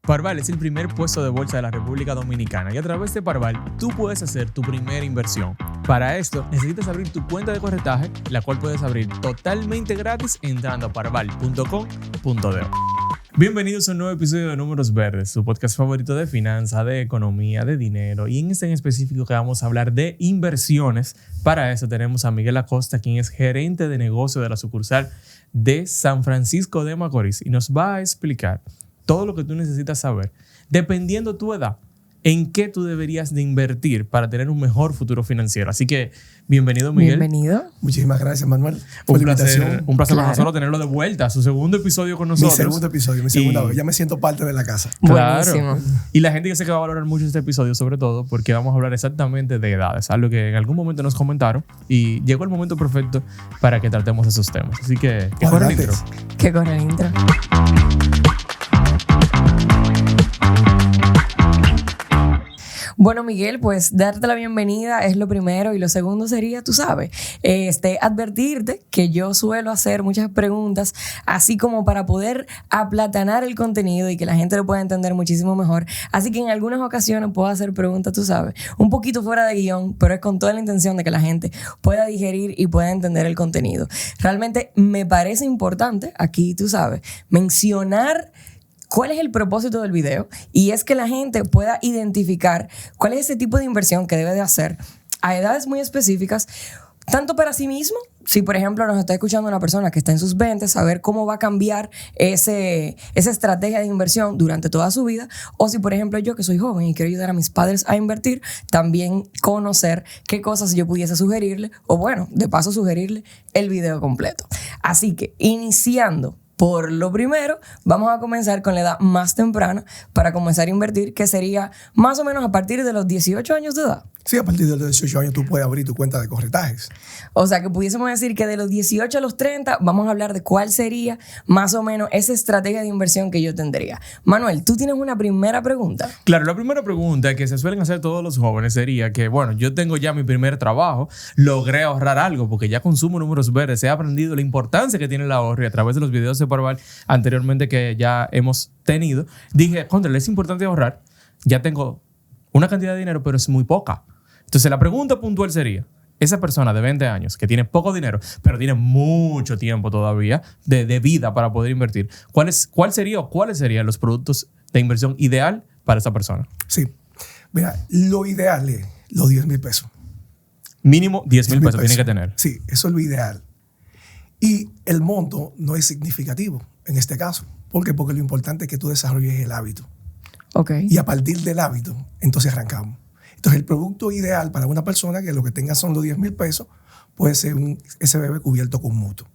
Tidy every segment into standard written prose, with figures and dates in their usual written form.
Parval es el primer puesto de bolsa de la República Dominicana y a través de Parval tú puedes hacer tu primera inversión. Para esto necesitas abrir tu cuenta de corretaje, la cual puedes abrir totalmente gratis entrando a parval.com.do. Bienvenidos a un nuevo episodio de Números Verdes, su podcast favorito de finanzas, de economía, de dinero, y en este en específico que vamos a hablar de inversiones. Para eso tenemos a Miguel Acosta, quien es gerente de negocio de la sucursal de San Francisco de Macorís, y nos va a explicar todo lo que tú necesitas saber, dependiendo tu edad, en qué tú deberías de invertir para tener un mejor futuro financiero. Así que, bienvenido, Miguel. Bienvenido. Muchísimas gracias, Manuel. Un placer para nosotros tenerlo de vuelta. Su segundo episodio con nosotros. Mi segundo episodio, mi segunda vez. Ya me siento parte de la casa. Claro. Buenísimo. Y la gente que sé que va a valorar mucho este episodio, sobre todo, porque vamos a hablar exactamente de edades, algo que en algún momento nos comentaron y llegó el momento perfecto para que tratemos esos temas. Así que corre el intro. Que corre el intro. Bueno, Miguel, pues darte la bienvenida es lo primero, y lo segundo sería, tú sabes, advertirte que yo suelo hacer muchas preguntas así como para poder aplatanar el contenido y que la gente lo pueda entender muchísimo mejor. Así que en algunas ocasiones puedo hacer preguntas, tú sabes, un poquito fuera de guión, pero es con toda la intención de que la gente pueda digerir y pueda entender el contenido. Realmente me parece importante aquí, tú sabes, mencionar cuál es el propósito del video, y es que la gente pueda identificar cuál es ese tipo de inversión que debe de hacer a edades muy específicas, tanto para sí mismo, si por ejemplo nos está escuchando una persona que está en sus 20, saber cómo va a cambiar esa estrategia de inversión durante toda su vida, o si por ejemplo yo que soy joven y quiero ayudar a mis padres a invertir, también conocer qué cosas yo pudiese sugerirle, o bueno, de paso sugerirle el video completo. Así que iniciando por lo primero, vamos a comenzar con la edad más temprana para comenzar a invertir, que sería más o menos a partir de los 18 años de edad. Sí, a partir de los 18 años tú puedes abrir tu cuenta de corretajes. O sea, que pudiésemos decir que de los 18 a los 30 vamos a hablar de cuál sería más o menos esa estrategia de inversión que yo tendría. Manuel, ¿tú tienes una primera pregunta? Claro, la primera pregunta que se suelen hacer todos los jóvenes sería que, bueno, yo tengo ya mi primer trabajo, logré ahorrar algo porque ya consumo Números Verdes, he aprendido la importancia que tiene el ahorro, y a través de los videos de Parval anteriormente que ya hemos tenido, dije, contra, es importante ahorrar, ya tengo una cantidad de dinero, pero es muy poca. Entonces la pregunta puntual sería, esa persona de 20 años que tiene poco dinero, pero tiene mucho tiempo todavía de vida para poder invertir, ¿cuáles serían los productos de inversión ideal para esa persona? Sí. Mira, lo ideal es los 10,000 pesos. Mínimo 10,000 pesos tiene que tener. Sí, eso es lo ideal. Y el monto no es significativo en este caso. ¿Por qué? Porque lo importante es que tú desarrolles el hábito. Ok. Y a partir del hábito, entonces arrancamos. Entonces, el producto ideal para una persona que lo que tenga son los 10,000 pesos puede ser un SBB cubierto con mutuo.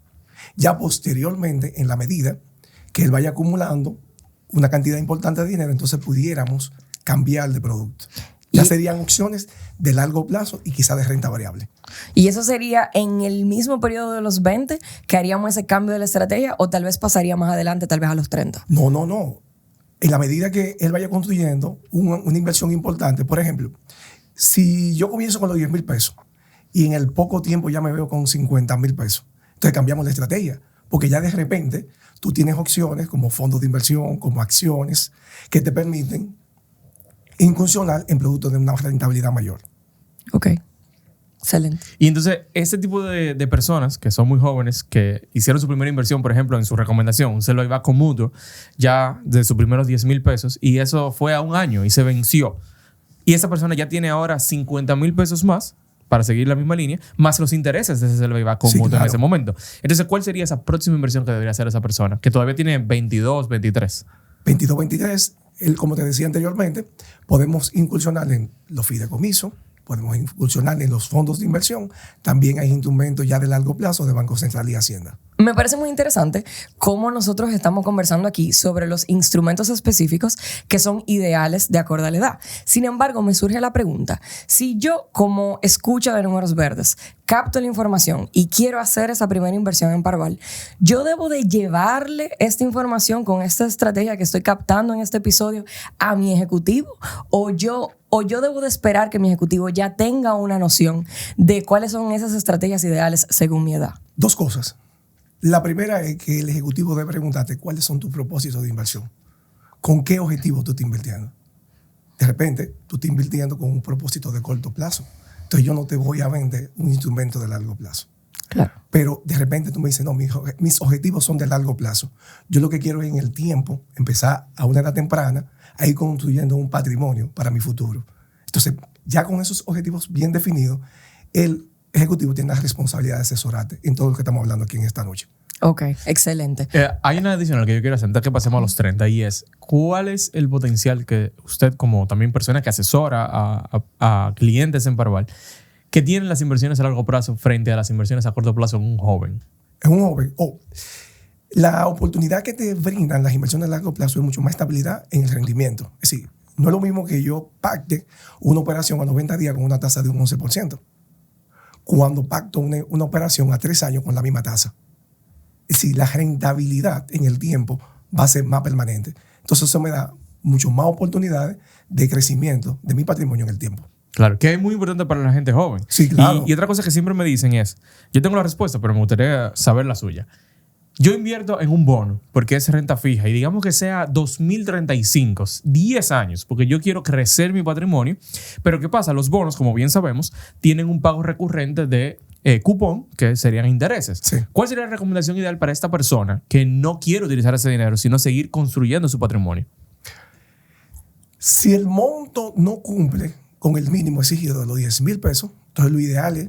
Ya posteriormente, en la medida que él vaya acumulando una cantidad importante de dinero, entonces pudiéramos cambiar de producto. Ya serían opciones de largo plazo y quizá de renta variable. ¿Y eso sería en el mismo periodo de los 20 que haríamos ese cambio de la estrategia, o tal vez pasaría más adelante, tal vez a los 30? No. En la medida que él vaya construyendo una inversión importante, por ejemplo, si yo comienzo con los 10,000 pesos y en el poco tiempo ya me veo con 50,000 pesos, entonces cambiamos la estrategia, porque ya de repente tú tienes opciones como fondos de inversión, como acciones, que te permiten incursionar en productos de una rentabilidad mayor. Ok. Excelente. Y entonces, este tipo de personas que son muy jóvenes, que hicieron su primera inversión, por ejemplo, en su recomendación, un Celo IVA con mutuo, ya de sus primeros 10,000 pesos, y eso fue a un año y se venció. Y esa persona ya tiene ahora 50,000 pesos más para seguir la misma línea, más los intereses de ese Celo IVA con mutuo en ese momento. Entonces, ¿cuál sería esa próxima inversión que debería hacer esa persona? Que todavía tiene 22, 23. 22, 23, como te decía anteriormente, podemos incursionar en los fideicomisos, podemos incursionar en los fondos de inversión. También hay instrumentos ya de largo plazo de Banco Central y Hacienda. Me parece muy interesante cómo nosotros estamos conversando aquí sobre los instrumentos específicos que son ideales de acuerdo a la edad. Sin embargo, me surge la pregunta, si yo como escucha de Números Verdes capto la información y quiero hacer esa primera inversión en Parval, ¿yo debo de llevarle esta información con esta estrategia que estoy captando en este episodio a mi ejecutivo? ¿O yo debo de esperar que mi ejecutivo ya tenga una noción de cuáles son esas estrategias ideales según mi edad? Dos cosas. La primera es que el ejecutivo debe preguntarte cuáles son tus propósitos de inversión. ¿con qué objetivo tú estás invirtiendo? De repente, tú estás invirtiendo con un propósito de corto plazo. Entonces, yo no te voy a vender un instrumento de largo plazo. Claro. Pero de repente tú me dices, no, mis objetivos son de largo plazo. Yo lo que quiero es en el tiempo empezar a una edad temprana a ir construyendo un patrimonio para mi futuro. Entonces, ya con esos objetivos bien definidos, el ejecutivo tiene la responsabilidad de asesorarte en todo lo que estamos hablando aquí en esta noche. Ok, excelente. Hay una adicional que yo quiero hacer antes que pasemos a los 30 y es, ¿cuál es el potencial que usted, como también persona que asesora a clientes en Parval, que tienen las inversiones a largo plazo frente a las inversiones a corto plazo en un joven? En un joven, la oportunidad que te brindan las inversiones a largo plazo es mucho más estabilidad en el rendimiento. Es decir, no es lo mismo que yo pacte una operación a 90 días con una tasa de un 11%, cuando pacto una operación a 3 años con la misma tasa. Es decir, la rentabilidad en el tiempo va a ser más permanente. Entonces eso me da mucho más oportunidades de crecimiento de mi patrimonio en el tiempo. Claro, que es muy importante para la gente joven. Sí, claro. Y otra cosa que siempre me dicen es, yo tengo la respuesta, pero me gustaría saber la suya. Yo invierto en un bono porque es renta fija y digamos que sea 2035, 10 años, porque yo quiero crecer mi patrimonio. Pero ¿qué pasa? Los bonos, como bien sabemos, tienen un pago recurrente de cupón, que serían intereses. Sí. ¿Cuál sería la recomendación ideal para esta persona que no quiere utilizar ese dinero, sino seguir construyendo su patrimonio? Si el monto no cumple con el mínimo exigido de los 10,000 pesos, entonces lo ideal es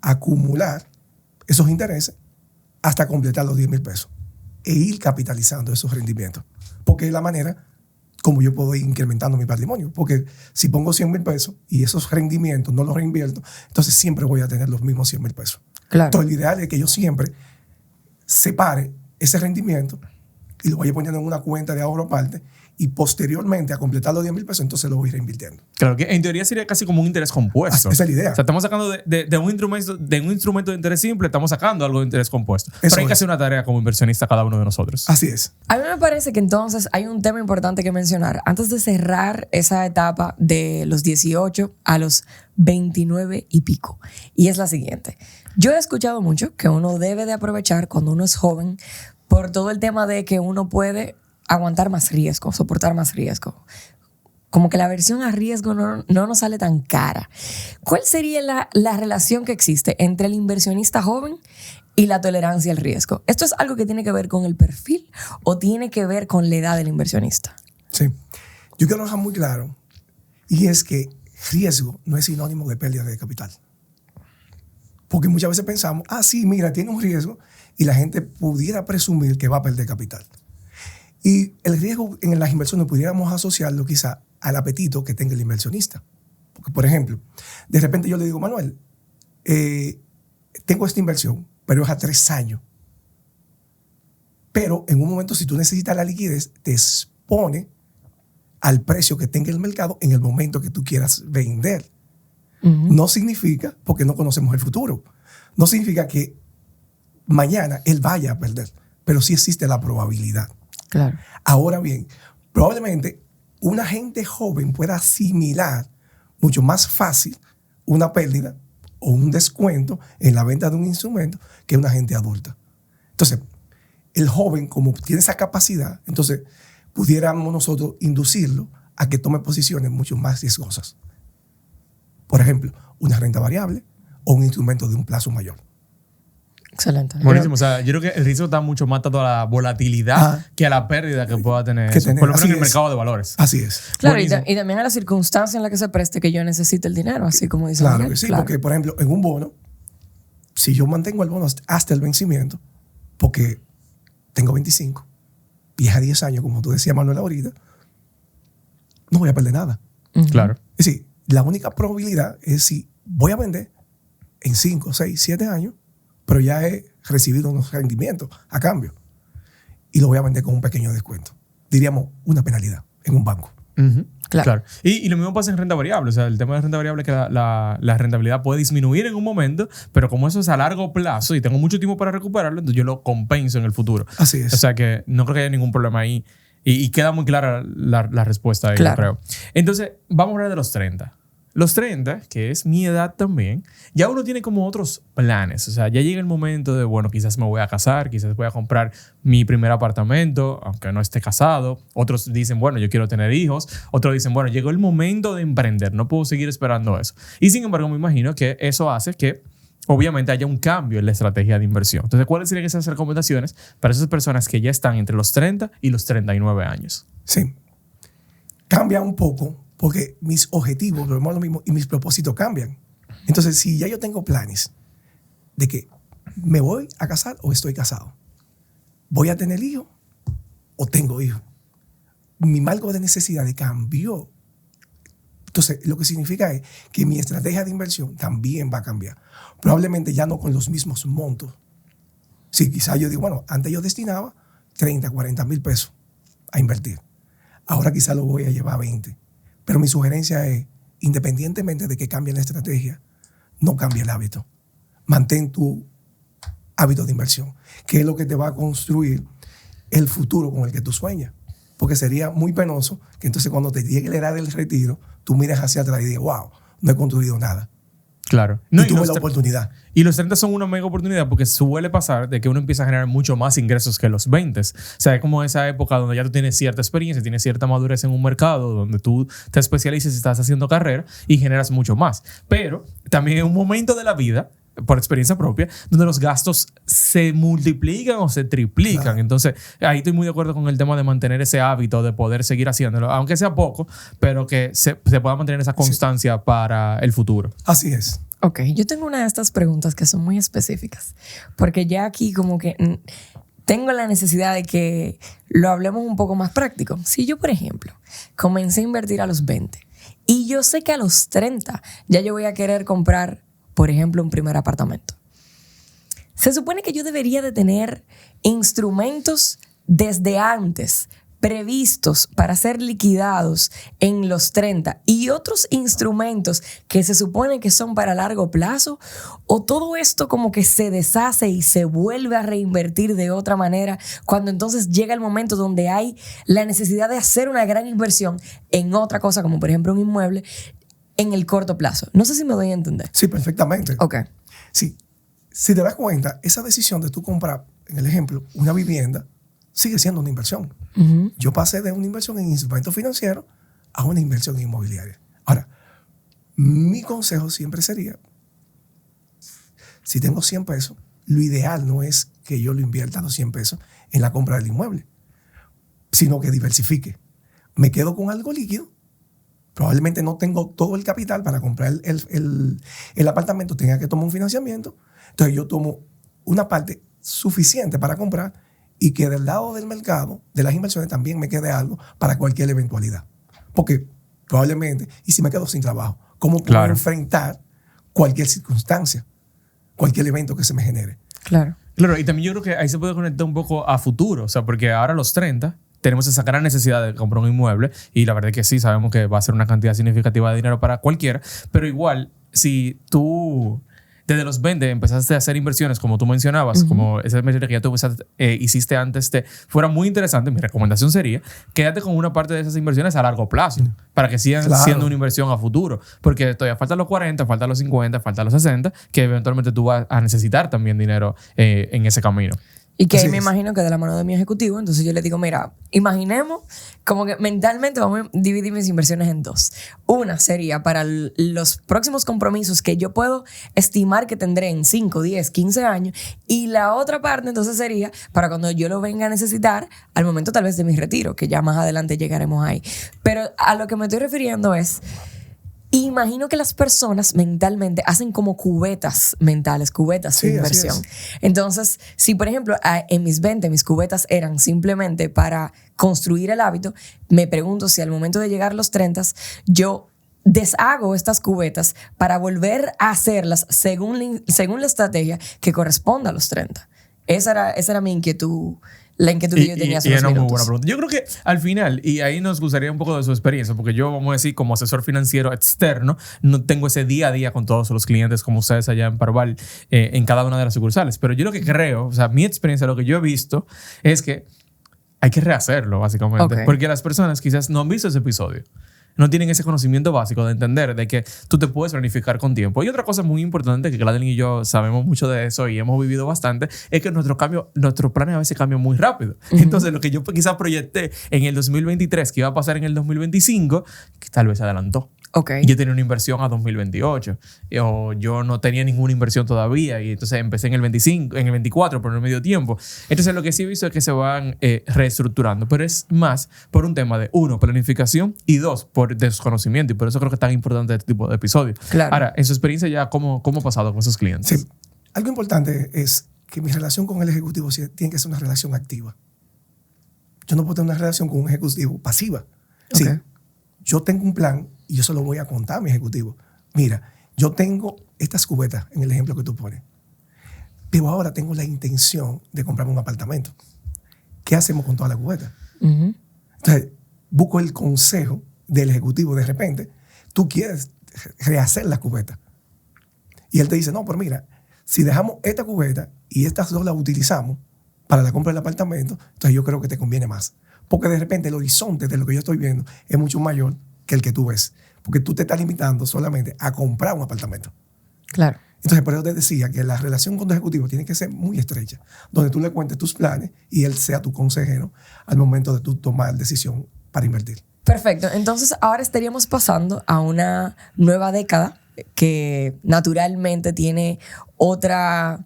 acumular esos intereses hasta completar los 10,000 pesos e ir capitalizando esos rendimientos. Porque es la manera como yo puedo ir incrementando mi patrimonio. Porque si pongo 100,000 pesos y esos rendimientos no los reinvierto, entonces siempre voy a tener los mismos 100,000 pesos. Claro. Entonces, lo ideal es que yo siempre separe ese rendimiento y lo vaya poniendo en una cuenta de ahorro aparte y posteriormente a completar los 10,000 pesos, entonces lo voy reinvirtiendo. Claro, que en teoría sería casi como un interés compuesto. Esa es la idea. O sea, estamos sacando de un instrumento de interés simple, estamos sacando algo de interés compuesto. Pero hay que hacer una tarea como inversionista cada uno de nosotros. Así es. A mí me parece que entonces hay un tema importante que mencionar antes de cerrar esa etapa de los 18 a los 29 y pico. Y es la siguiente. Yo he escuchado mucho que uno debe de aprovechar cuando uno es joven por todo el tema de que uno puede aguantar más riesgo, soportar más riesgo. Como que la aversión a riesgo no nos sale tan cara. ¿Cuál sería la relación que existe entre el inversionista joven y la tolerancia al riesgo? ¿Esto es algo que tiene que ver con el perfil o tiene que ver con la edad del inversionista? Sí. Yo quiero dejar muy claro, y es que riesgo no es sinónimo de pérdida de capital. Porque muchas veces pensamos, sí, mira, tiene un riesgo y la gente pudiera presumir que va a perder capital. Y el riesgo en las inversiones pudiéramos asociarlo quizá al apetito que tenga el inversionista. Porque, por ejemplo, de repente yo le digo, Manuel, tengo esta inversión, pero es a 3 años. Pero en un momento, si tú necesitas la liquidez, te expone al precio que tenga el mercado en el momento que tú quieras vender. Uh-huh. No significa, porque no conocemos el futuro, no significa que mañana él vaya a perder, pero sí existe la probabilidad. Claro. Ahora bien, probablemente una gente joven pueda asimilar mucho más fácil una pérdida o un descuento en la venta de un instrumento que una gente adulta. Entonces, el joven, como tiene esa capacidad, entonces pudiéramos nosotros inducirlo a que tome posiciones mucho más riesgosas. Por ejemplo, una renta variable o un instrumento de un plazo mayor. Excelente. Buenísimo. O sea, yo creo que el riesgo está mucho más atado a la volatilidad que a la pérdida que pueda tener. Por lo menos en el mercado de valores. Así es. Claro, y también a la circunstancia en la que se preste que yo necesite el dinero, así como dice Claro Miguel. que sí, claro. Porque, por ejemplo, en un bono, si yo mantengo el bono hasta el vencimiento, porque tengo 25 y es a 10 años, como tú decías, Manuel, ahorita, no voy a perder nada. Uh-huh. Claro. Es decir, la única probabilidad es si voy a vender en 5, 6, 7 años, pero ya he recibido unos rendimientos a cambio y lo voy a vender con un pequeño descuento. Diríamos una penalidad en un banco. Uh-huh. Claro. Y lo mismo pasa en renta variable. O sea, el tema de renta variable es que la rentabilidad puede disminuir en un momento, pero como eso es a largo plazo y tengo mucho tiempo para recuperarlo, entonces yo lo compenso en el futuro. Así es. O sea que no creo que haya ningún problema ahí. Y queda muy clara la respuesta ahí, claro. Yo creo. Entonces, vamos a hablar de los 30. los 30, que es mi edad también, ya uno tiene como otros planes. O sea, ya llega el momento de, bueno, quizás me voy a casar, quizás voy a comprar mi primer apartamento, aunque no esté casado. Otros dicen, bueno, yo quiero tener hijos. Otros dicen, bueno, llegó el momento de emprender, no puedo seguir esperando eso. Y sin embargo, me imagino que eso hace que obviamente haya un cambio en la estrategia de inversión. Entonces, ¿cuáles serían esas recomendaciones para esas personas que ya están entre los 30 y los 39 años? Sí. Cambia un poco porque mis objetivos, lo mismo, y mis propósitos cambian. Entonces, si ya yo tengo planes de que me voy a casar o estoy casado, voy a tener hijos o tengo hijos, mi marco de necesidad cambió. Entonces, lo que significa es que mi estrategia de inversión también va a cambiar. Probablemente ya no con los mismos montos. Sí, quizás yo digo, bueno, antes yo destinaba 30, 40 mil pesos a invertir. Ahora quizás lo voy a llevar a 20. Pero mi sugerencia es, independientemente de que cambie la estrategia, no cambie el hábito. Mantén tu hábito de inversión, que es lo que te va a construir el futuro con el que tú sueñas. Porque sería muy penoso que entonces cuando te llegue la edad del retiro, tú mires hacia atrás y digas, wow, no he construido nada. Claro. No, y tuve la oportunidad. Y los 30 son una mega oportunidad porque suele pasar de que uno empieza a generar mucho más ingresos que los 20. O sea, es como esa época donde ya tú tienes cierta experiencia, tienes cierta madurez en un mercado, donde tú te especializas y estás haciendo carrera y generas mucho más. Pero también es un momento de la vida, por experiencia propia, donde los gastos se multiplican o se triplican. Claro. Entonces, ahí estoy muy de acuerdo con el tema de mantener ese hábito, de poder seguir haciéndolo, aunque sea poco, pero que se pueda mantener esa constancia para el futuro. Así es. Ok, yo tengo una de estas preguntas que son muy específicas, porque ya aquí como que tengo la necesidad de que lo hablemos un poco más práctico. Si yo, por ejemplo, comencé a invertir a los 20 y yo sé que a los 30 ya yo voy a querer comprar, por ejemplo, un primer apartamento. Se supone que yo debería de tener instrumentos desde antes previstos para ser liquidados en los 30 y otros instrumentos que se supone que son para largo plazo, o todo esto como que se deshace y se vuelve a reinvertir de otra manera cuando entonces llega el momento donde hay la necesidad de hacer una gran inversión en otra cosa, como por ejemplo un inmueble, en el corto plazo. No sé si me doy a entender. Sí, perfectamente. Ok. Sí. Si te das cuenta, esa decisión de tú comprar, en el ejemplo, una vivienda, sigue siendo una inversión. Uh-huh. Yo pasé de una inversión en instrumentos financieros a una inversión inmobiliaria. Ahora, mi consejo siempre sería, si tengo 100 pesos, lo ideal no es que yo lo invierta los 100 pesos en la compra del inmueble, sino que diversifique. Me quedo con algo líquido. Probablemente no tengo todo el capital para comprar el apartamento, tenga que tomar un financiamiento. Entonces yo tomo una parte suficiente para comprar y que del lado del mercado, de las inversiones, también me quede algo para cualquier eventualidad. Porque probablemente, y si me quedo sin trabajo, ¿cómo puedo enfrentar cualquier circunstancia, cualquier evento que se me genere? Claro. Claro, y también yo creo que ahí se puede conectar un poco a futuro. O sea, porque ahora a los 30 tenemos esa gran necesidad de comprar un inmueble y la verdad es que sí, sabemos que va a ser una cantidad significativa de dinero para cualquiera, pero igual, si tú desde los 20 empezaste a hacer inversiones, como tú mencionabas, uh-huh, como esa inversión que ya tú hiciste antes, fuera muy interesante. Mi recomendación sería, quédate con una parte de esas inversiones a largo plazo, para que sigan siendo una inversión a futuro, porque todavía faltan los 40, faltan los 50, faltan los 60, que eventualmente tú vas a necesitar también dinero en ese camino. Y que ahí me imagino que de la mano de mi ejecutivo, entonces yo le digo, mira, imaginemos como que mentalmente vamos a dividir mis inversiones en dos. Una sería para los próximos compromisos que yo puedo estimar que tendré en 5, 10, 15 años. Y la otra parte entonces sería para cuando yo lo venga a necesitar al momento tal vez de mi retiro, que ya más adelante llegaremos ahí. Pero a lo que me estoy refiriendo es, imagino que las personas mentalmente hacen como cubetas mentales, cubetas de inversión. Entonces, si por ejemplo en mis 20 mis cubetas eran simplemente para construir el hábito, me pregunto si al momento de llegar a los 30 yo deshago estas cubetas para volver a hacerlas según la estrategia que corresponda a los 30. Esa era mi inquietud. La inquietud que yo tenía hace unos minutos. Muy buena pregunta. Yo creo que al final, y ahí nos gustaría un poco de su experiencia, porque yo, vamos a decir, como asesor financiero externo, no tengo ese día a día con todos los clientes como ustedes allá en Parval, en cada una de las sucursales. Pero yo lo que creo, o sea, mi experiencia, lo que yo he visto, es que hay que rehacerlo, básicamente. Okay. Porque las personas quizás no han visto ese episodio. No tienen ese conocimiento básico de entender de que tú te puedes planificar con tiempo. Y otra cosa muy importante que Gladeline y yo sabemos mucho de eso y hemos vivido bastante es que nuestros planes a veces cambian muy rápido. Entonces, lo que yo quizás proyecté en el 2023 que iba a pasar en el 2025, que tal vez se adelantó. Okay. Yo tenía una inversión a 2028 o yo no tenía ninguna inversión todavía y entonces empecé en el 25, en el 24 por el medio tiempo. Entonces lo que sí he visto es que se van reestructurando, pero es más por un tema de 1, planificación y 2, por desconocimiento, y por eso creo que es tan importante este tipo de episodios. Claro. Ahora, en su experiencia ya, ¿cómo ha pasado con esos clientes? Sí. Algo importante es que mi relación con el ejecutivo tiene que ser una relación activa. Yo no puedo tener una relación con un ejecutivo pasiva. Sí, Okay. yo tengo un plan y yo se lo voy a contar a mi ejecutivo. Mira, yo tengo estas cubetas en el ejemplo que tú pones, pero ahora tengo la intención de comprarme un apartamento. ¿Qué hacemos con toda la cubeta? Entonces, busco el consejo del ejecutivo. De repente, tú quieres rehacer la cubeta. Y él te dice, no, pero mira, si dejamos esta cubeta y estas dos las utilizamos para la compra del apartamento, entonces yo creo que te conviene más. Porque de repente el horizonte de lo que yo estoy viendo es mucho mayor que el que tú ves. Porque tú te estás limitando solamente a comprar un apartamento. Claro. Entonces, por eso te decía que la relación con tu ejecutivo tiene que ser muy estrecha, donde tú le cuentes tus planes y él sea tu consejero al momento de tú tomar decisión para invertir. Perfecto. Entonces, ahora estaríamos pasando a una nueva década que naturalmente tiene otra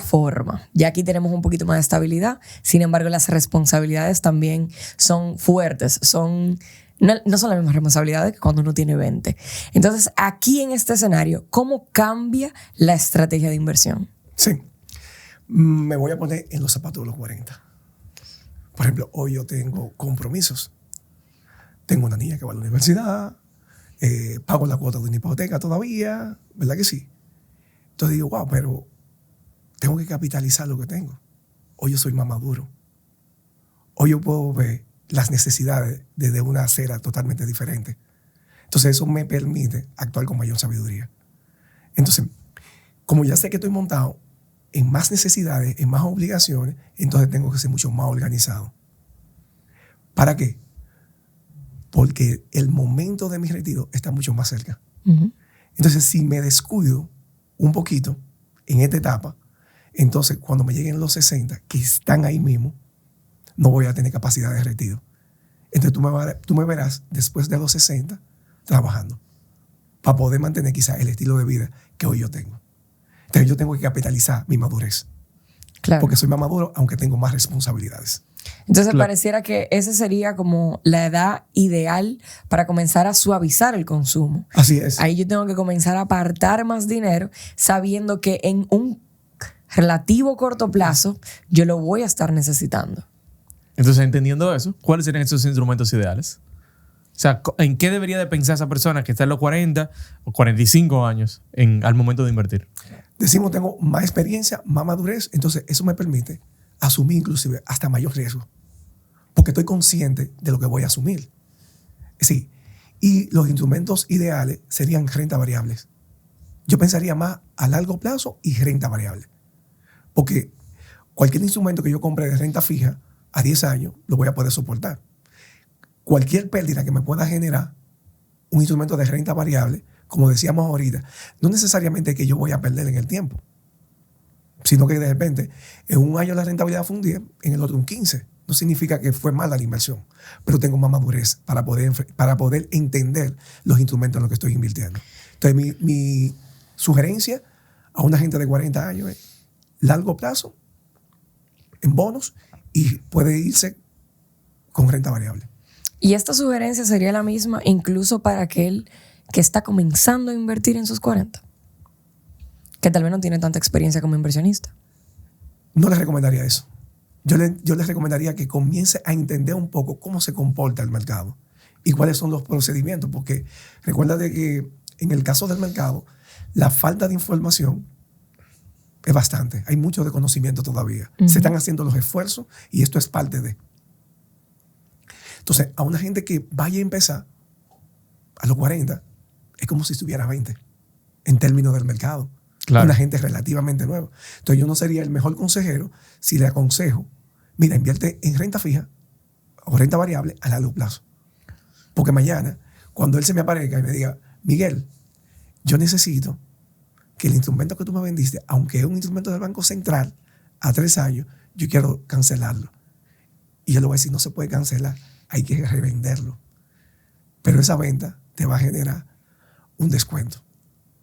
forma. Ya aquí tenemos un poquito más de estabilidad. Sin embargo, las responsabilidades también son fuertes. No son las mismas responsabilidades que cuando uno tiene 20. Entonces, aquí en este escenario, ¿cómo cambia la estrategia de inversión? Sí. Me voy a poner en los zapatos de los 40. Por ejemplo, hoy yo tengo compromisos. Tengo una niña que va a la universidad, pago la cuota de una hipoteca todavía, ¿verdad que sí? Entonces digo, wow, pero tengo que capitalizar lo que tengo. Hoy yo soy más maduro. Hoy yo puedo ver las necesidades desde una acera totalmente diferente. Entonces eso me permite actuar con mayor sabiduría. Entonces, como ya sé que estoy montado en más necesidades, en más obligaciones, entonces tengo que ser mucho más organizado. ¿Para qué? Porque el momento de mi retiro está mucho más cerca. Entonces, si me descuido un poquito en esta etapa, entonces cuando me lleguen los 60, que están ahí mismo, no voy a tener capacidad de retiro. Entonces tú me verás después de los 60 trabajando para poder mantener quizás el estilo de vida que hoy yo tengo. Entonces yo tengo que capitalizar mi madurez. Claro. Porque soy más maduro, aunque tengo más responsabilidades. Entonces pareciera que esa sería como la edad ideal para comenzar a suavizar el consumo. Así es. Ahí yo tengo que comenzar a apartar más dinero sabiendo que en un relativo corto plazo yo lo voy a estar necesitando. Entonces, entendiendo eso, ¿cuáles serían esos instrumentos ideales? O sea, ¿en qué debería de pensar esa persona que está en los 40 o 45 años al momento de invertir? Decimos, tengo más experiencia, más madurez, entonces eso me permite asumir inclusive hasta mayor riesgo. Porque estoy consciente de lo que voy a asumir. Sí. Y los instrumentos ideales serían renta variables. Yo pensaría más a largo plazo y renta variable. Porque cualquier instrumento que yo compre de renta fija a 10 años lo voy a poder soportar. Cualquier pérdida que me pueda generar un instrumento de renta variable, como decíamos ahorita, no necesariamente que yo voy a perder en el tiempo, sino que de repente en un año la rentabilidad fue un 10, en el otro un 15. No significa que fue mala la inversión, pero tengo más madurez para poder entender los instrumentos en los que estoy invirtiendo. Entonces mi sugerencia a una gente de 40 años es largo plazo, en bonos, y puede irse con renta variable. Y esta sugerencia sería la misma incluso para aquel que está comenzando a invertir en sus 40, que tal vez no tiene tanta experiencia como inversionista. No les recomendaría eso. Yo les recomendaría que comience a entender un poco cómo se comporta el mercado y cuáles son los procedimientos, porque recuerda de que en el caso del mercado, la falta de información es bastante. Hay mucho desconocimiento todavía. Se están haciendo los esfuerzos y esto es parte de. Entonces, a una gente que vaya a empezar a los 40, es como si estuviera a 20 en términos del mercado. Claro. Una gente relativamente nueva. Entonces, yo no sería el mejor consejero si le aconsejo, mira, invierte en renta fija o renta variable a largo plazo. Porque mañana, cuando él se me aparezca y me diga, Miguel, yo necesito que el instrumento que tú me vendiste, aunque es un instrumento del Banco Central, a 3 años, yo quiero cancelarlo. Y yo le voy a decir, no se puede cancelar, hay que revenderlo. Pero esa venta te va a generar un descuento.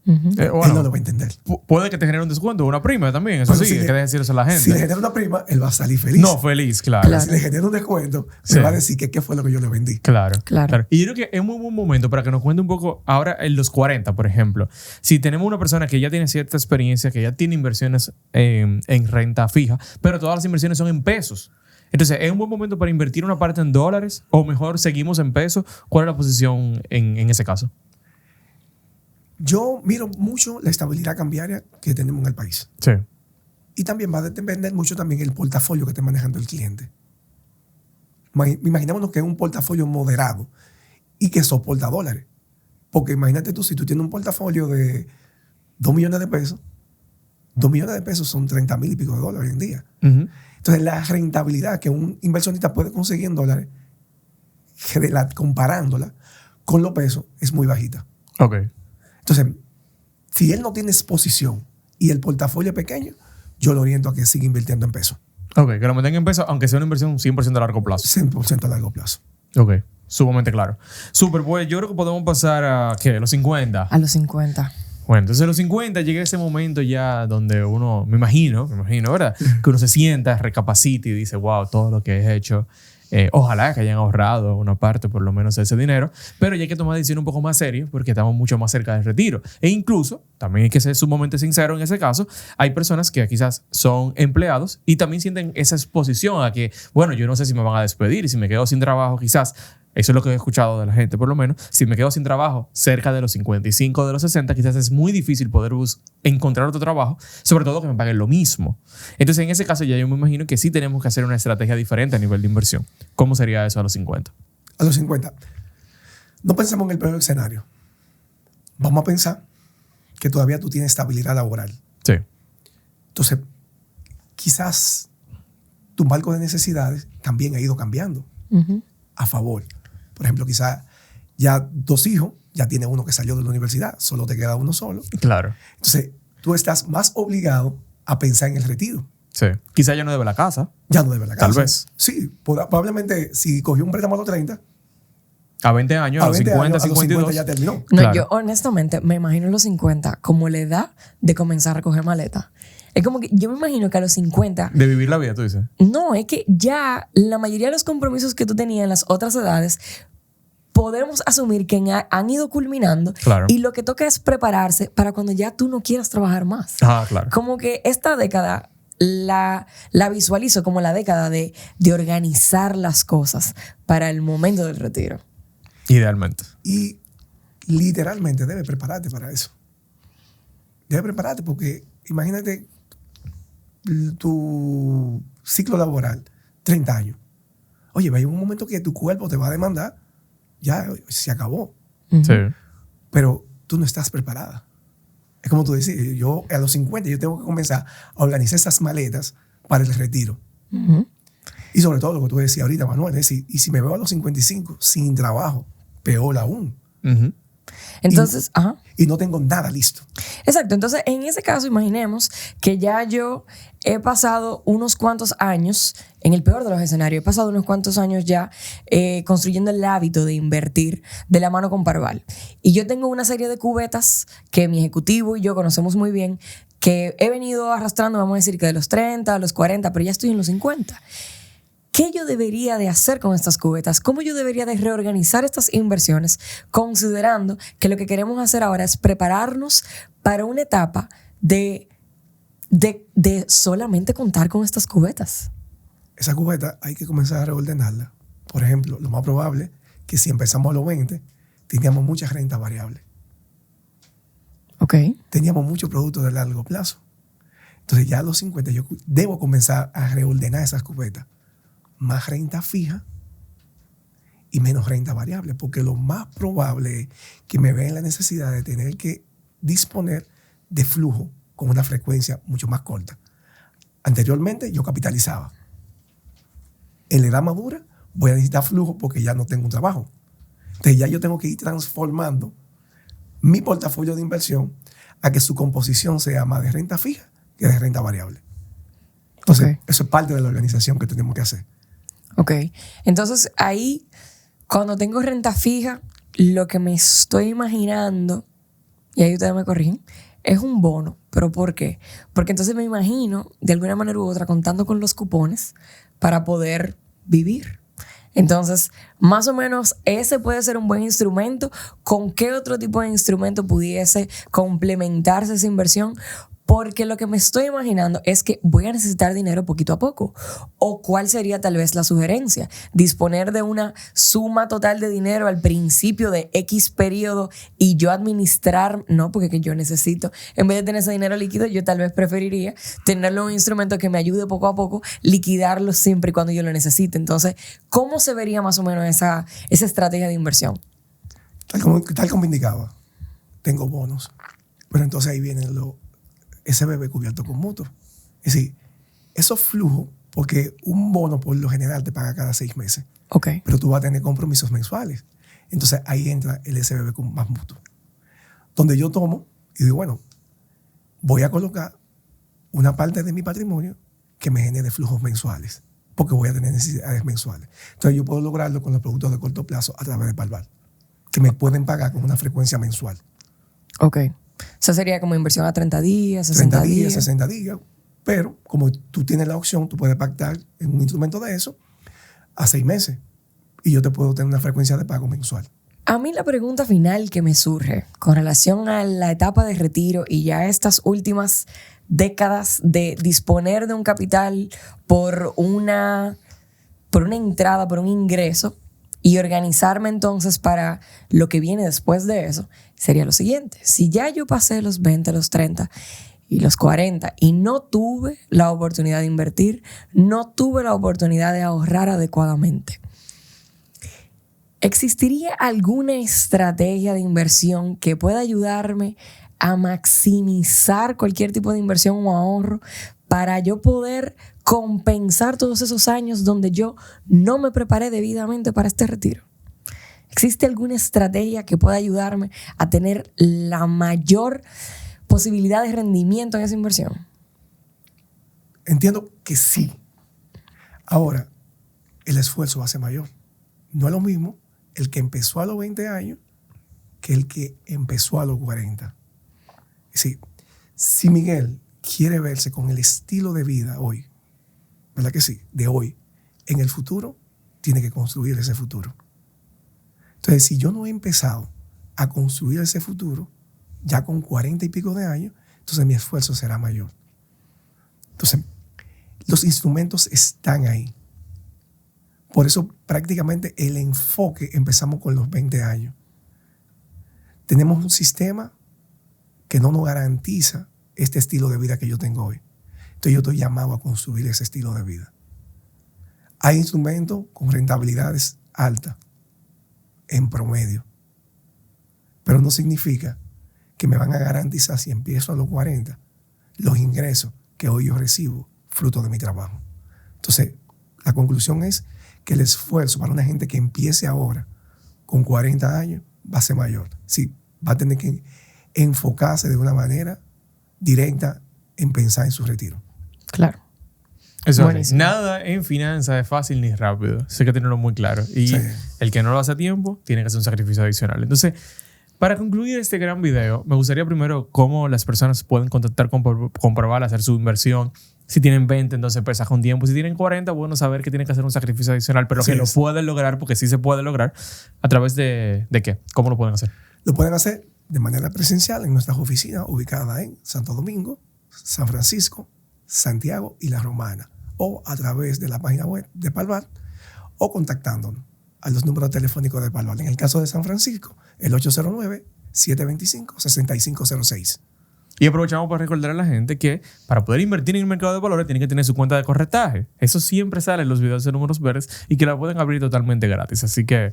Bueno, él no lo va a entender. Puede que te genere un descuento, una prima también, eso Bueno, sí, hay que decir eso a la gente. Si le genera una prima, él va a salir feliz. No, feliz, claro. Si le genera un descuento, Sí. me va a decir que qué fue lo que yo le vendí. Claro. Claro. Y yo creo que es muy buen momento para que nos cuente un poco ahora en los 40, por ejemplo. Si tenemos una persona que ya tiene cierta experiencia, que ya tiene inversiones en renta fija, pero todas las inversiones son en pesos. Entonces, ¿es un buen momento para invertir una parte en dólares o mejor seguimos en pesos? ¿Cuál es la posición en ese caso? Yo miro mucho la estabilidad cambiaria que tenemos en el país. Sí. Y también va a depender mucho también el portafolio que esté manejando el cliente. Imaginémonos que es un portafolio moderado y que soporta dólares. Porque imagínate tú, si tú tienes un portafolio de 2 millones de pesos, 2 millones de pesos son 30,000 y pico de dólares hoy en día. Uh-huh. Entonces, la rentabilidad que un inversionista puede conseguir en dólares, comparándola con los pesos, es muy bajita. Ok. Entonces, si él no tiene exposición y el portafolio es pequeño, yo lo oriento a que siga invirtiendo en pesos. Ok, que lo mantenga en pesos, aunque sea una inversión 100% a largo plazo. 100% a largo plazo. Ok, sumamente claro. Súper, pues yo creo que podemos pasar a, ¿qué? Los 50. A los 50. Bueno, entonces a los 50 llega ese momento ya donde uno, me imagino, ¿verdad? Que uno se sienta, recapacita y dice, wow, todo lo que he hecho. Ojalá que hayan ahorrado una parte por lo menos de ese dinero, pero ya hay que tomar decisiones un poco más serias porque estamos mucho más cerca del retiro. E incluso, también hay que ser sumamente sincero en ese caso, hay personas que quizás son empleados y también sienten esa exposición a que, bueno, yo no sé si me van a despedir y si me quedo sin trabajo quizás. Eso es lo que he escuchado de la gente, por lo menos. Si me quedo sin trabajo cerca de los 55, de los 60, quizás es muy difícil poder encontrar otro trabajo, sobre todo que me paguen lo mismo. Entonces, en ese caso, ya yo me imagino que sí tenemos que hacer una estrategia diferente a nivel de inversión. ¿Cómo sería eso a los 50? A los 50. No pensemos en el peor escenario. Vamos a pensar que todavía tú tienes estabilidad laboral. Sí. Entonces, quizás tu marco de necesidades también ha ido cambiando a favor. Por ejemplo, quizás ya 2 hijos, ya tienes uno que salió de la universidad, solo te queda uno solo. Claro. Entonces, tú estás más obligado a pensar en el retiro. Sí. Quizás ya no debe la casa. Ya no debe la casa. Tal vez. Sí, probablemente si cogió un préstamo a los 30, A 20 años, a los 50, años, a los 52. 50 ya terminó. No, Claro. yo honestamente me imagino los 50 como la edad de comenzar a recoger maleta. Es como que yo me imagino que a los 50... De vivir la vida, tú dices. No, es que ya la mayoría de los compromisos que tú tenías en las otras edades podemos asumir que han ido culminando. Claro. Y lo que toca es prepararse para cuando ya tú no quieras trabajar más. Ah, claro. Como que esta década la visualizo como la década de organizar las cosas para el momento del retiro. Idealmente. Y literalmente debes prepararte para eso. Debes prepararte porque imagínate tu ciclo laboral, 30 años. Oye, va a llegar un momento que tu cuerpo te va a demandar, ya se acabó. Sí. Pero tú no estás preparada. Es como tú decís, yo a los 50 yo tengo que comenzar a organizar esas maletas para el retiro. Y sobre todo lo que tú decías ahorita, Manuel, es decir, y si me veo a los 55 sin trabajo, peor aún. Uh-huh. Entonces, ajá. Y no tengo nada listo. Exacto. Entonces, en ese caso, imaginemos que ya yo he pasado unos cuantos años, en el peor de los escenarios, he pasado unos cuantos años ya construyendo el hábito de invertir de la mano con Parval. Y yo tengo una serie de cubetas que mi ejecutivo y yo conocemos muy bien, que he venido arrastrando, vamos a decir que de los 30 a los 40, pero ya estoy en los 50. ¿Qué yo debería de hacer con estas cubetas? ¿Cómo yo debería de reorganizar estas inversiones considerando que lo que queremos hacer ahora es prepararnos para una etapa de solamente contar con estas cubetas? Esa cubeta hay que comenzar a reordenarla. Por ejemplo, lo más probable es que si empezamos a los 20, teníamos mucha renta variable. Ok. Teníamos muchos productos de largo plazo. Entonces ya a los 50 yo debo comenzar a reordenar esas cubetas. Más renta fija y menos renta variable, porque lo más probable es que me vea en la necesidad de tener que disponer de flujo con una frecuencia mucho más corta. Anteriormente yo capitalizaba. En la edad madura voy a necesitar flujo porque ya no tengo un trabajo. Entonces ya yo tengo que ir transformando mi portafolio de inversión a que su composición sea más de renta fija que de renta variable. Entonces, Ok. eso es parte de la organización que tenemos que hacer. Ok. Entonces, ahí, cuando tengo renta fija, lo que me estoy imaginando, y ahí ustedes me corrigen, es un bono. ¿Pero por qué? Porque entonces me imagino, de alguna manera u otra, contando con los cupones para poder vivir. Entonces, más o menos, ese puede ser un buen instrumento. ¿Con qué otro tipo de instrumento pudiese complementarse esa inversión? Porque lo que me estoy imaginando es que voy a necesitar dinero poquito a poco. ¿O cuál sería tal vez la sugerencia? Disponer de una suma total de dinero al principio de X periodo y yo administrar, no, porque que yo necesito, en vez de tener ese dinero líquido, yo tal vez preferiría tenerlo en un instrumento que me ayude poco a poco, liquidarlo siempre y cuando yo lo necesite. Entonces, ¿cómo se vería más o menos esa estrategia de inversión? Tal como indicaba, tengo bonos, pero entonces ahí vienen ese bebé cubierto con mutuo. Es decir, esos flujos, porque un bono por lo general te paga cada 6 meses, Ok. pero tú vas a tener compromisos mensuales. Entonces ahí entra el SBB con más mutuo, donde yo tomo y digo, bueno, voy a colocar una parte de mi patrimonio que me genere flujos mensuales, porque voy a tener necesidades mensuales. Entonces yo puedo lograrlo con los productos de corto plazo a través de Parval, que me pueden pagar con una frecuencia mensual. Ok. Eso sería como inversión a 30 días, 60 30 días, días. 60 días, pero como tú tienes la opción, tú puedes pactar en un instrumento de eso a 6 meses y yo te puedo tener una frecuencia de pago mensual. A mí la pregunta final que me surge con relación a la etapa de retiro y ya estas últimas décadas de disponer de un capital por una entrada, por un ingreso y organizarme entonces para lo que viene después de eso, sería lo siguiente. Si ya yo pasé los 20, los 30 y los 40 y no tuve la oportunidad de invertir, no tuve la oportunidad de ahorrar adecuadamente, ¿existiría alguna estrategia de inversión que pueda ayudarme a maximizar cualquier tipo de inversión o ahorro para yo poder compensar todos esos años donde yo no me preparé debidamente para este retiro? ¿Existe alguna estrategia que pueda ayudarme a tener la mayor posibilidad de rendimiento en esa inversión? Entiendo que sí. Ahora, el esfuerzo va a ser mayor. No es lo mismo el que empezó a los 20 años que el que empezó a los 40. Es decir, si Miguel quiere verse con el estilo de vida hoy, ¿verdad que sí? De hoy, en el futuro, tiene que construir ese futuro. Entonces, si yo no he empezado a construir ese futuro, ya con 40 y pico de años, entonces mi esfuerzo será mayor. Entonces, los instrumentos están ahí. Por eso prácticamente el enfoque empezamos con los 20 años. Tenemos un sistema que no nos garantiza este estilo de vida que yo tengo hoy. Entonces yo estoy llamado a construir ese estilo de vida. Hay instrumentos con rentabilidades altas, en promedio. Pero no significa que me van a garantizar, si empiezo a los 40, los ingresos que hoy yo recibo fruto de mi trabajo. Entonces, la conclusión es que el esfuerzo para una gente que empiece ahora con 40 años va a ser mayor. Sí, va a tener que enfocarse de una manera directa en pensar en su retiro. Claro. Eso es, Buenísimo. nada en finanzas es fácil ni rápido. Eso hay que tenerlo muy claro. Y Sí. el que no lo hace a tiempo tiene que hacer un sacrificio adicional. Entonces, para concluir este gran video, me gustaría primero cómo las personas pueden contactar con Parval, hacer su inversión. Si tienen 20, entonces empezar con tiempo. Si tienen 40, bueno saber que tienen que hacer un sacrificio adicional, pero Así que lo es. pueden lograr, porque sí se puede lograr. ¿A través de qué? ¿Cómo lo pueden hacer? Lo pueden hacer de manera presencial en nuestras oficinas ubicadas en Santo Domingo, San Francisco, Santiago y La Romana, o a través de la página web de Parval, o contactándonos a los números telefónicos de Parval. En el caso de San Francisco, el 809-725-6506. Y aprovechamos para recordar a la gente que para poder invertir en el mercado de valores tienen que tener su cuenta de corretaje. Eso siempre sale en los videos de Números Verdes y que la pueden abrir totalmente gratis. Así que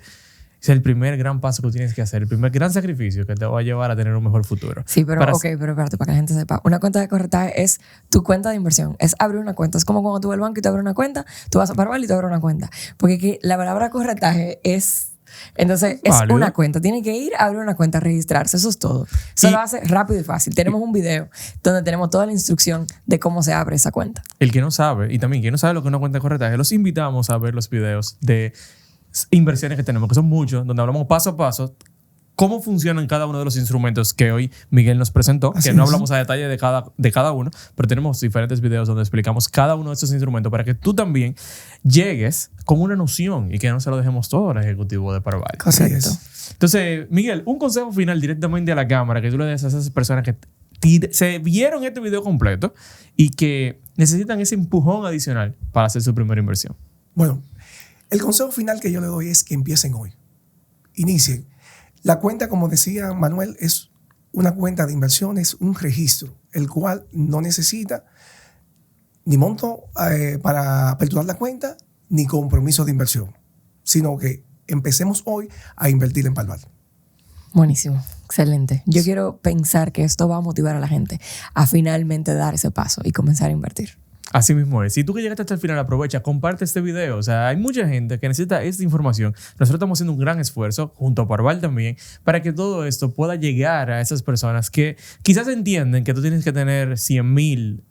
es el primer gran paso que tienes que hacer, el primer gran sacrificio que te va a llevar a tener un mejor futuro. Sí, pero Para- pero espérate, para que la gente sepa. Una cuenta de corretaje es tu cuenta de inversión. Es abrir una cuenta. Es como cuando tú vas al banco y te abres una cuenta, tú vas a Parval y te abres una cuenta. Porque que la palabra corretaje es Entonces, es Válido. una cuenta. Tiene que ir a abrir una cuenta, registrarse. Eso es todo. Eso lo hace rápido y fácil. Tenemos un video donde tenemos toda la instrucción de cómo se abre esa cuenta. El que no sabe, y también quien no sabe lo que es una cuenta de corretaje, los invitamos a ver los videos de inversiones que tenemos, que son muchos, donde hablamos paso a paso cómo funcionan cada uno de los instrumentos que hoy Miguel nos presentó, Así que no es. hablamos a detalle de cada uno, pero tenemos diferentes videos donde explicamos cada uno de estos instrumentos para que tú también llegues con una noción y que no se lo dejemos todo al ejecutivo de Parval. Así es. Entonces, Miguel, un consejo final directamente a la cámara que tú le des a esas personas que se vieron este video completo y que necesitan ese empujón adicional para hacer su primera inversión. Bueno, el consejo final que yo le doy es que empiecen hoy. Inicien. La cuenta, como decía Manuel, es una cuenta de inversión, es un registro, el cual no necesita ni monto para aperturar la cuenta, ni compromiso de inversión, sino que empecemos hoy a invertir en Parval. Buenísimo. Excelente. Yo quiero pensar que esto va a motivar a la gente a finalmente dar ese paso y comenzar a invertir. Así mismo es. Si tú que llegaste hasta el final, aprovecha, comparte este video. O sea, hay mucha gente que necesita esta información. Nosotros estamos haciendo un gran esfuerzo, junto a Parval también, para que todo esto pueda llegar a esas personas que quizás entienden que tú tienes que tener 100,000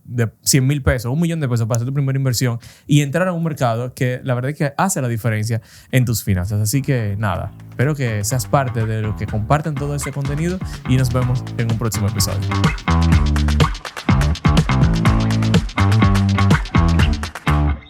pesos, 1,000,000 de pesos para hacer tu primera inversión y entrar a un mercado que la verdad es que hace la diferencia en tus finanzas. Así que nada, espero que seas parte de los que comparten todo este contenido y nos vemos en un próximo episodio.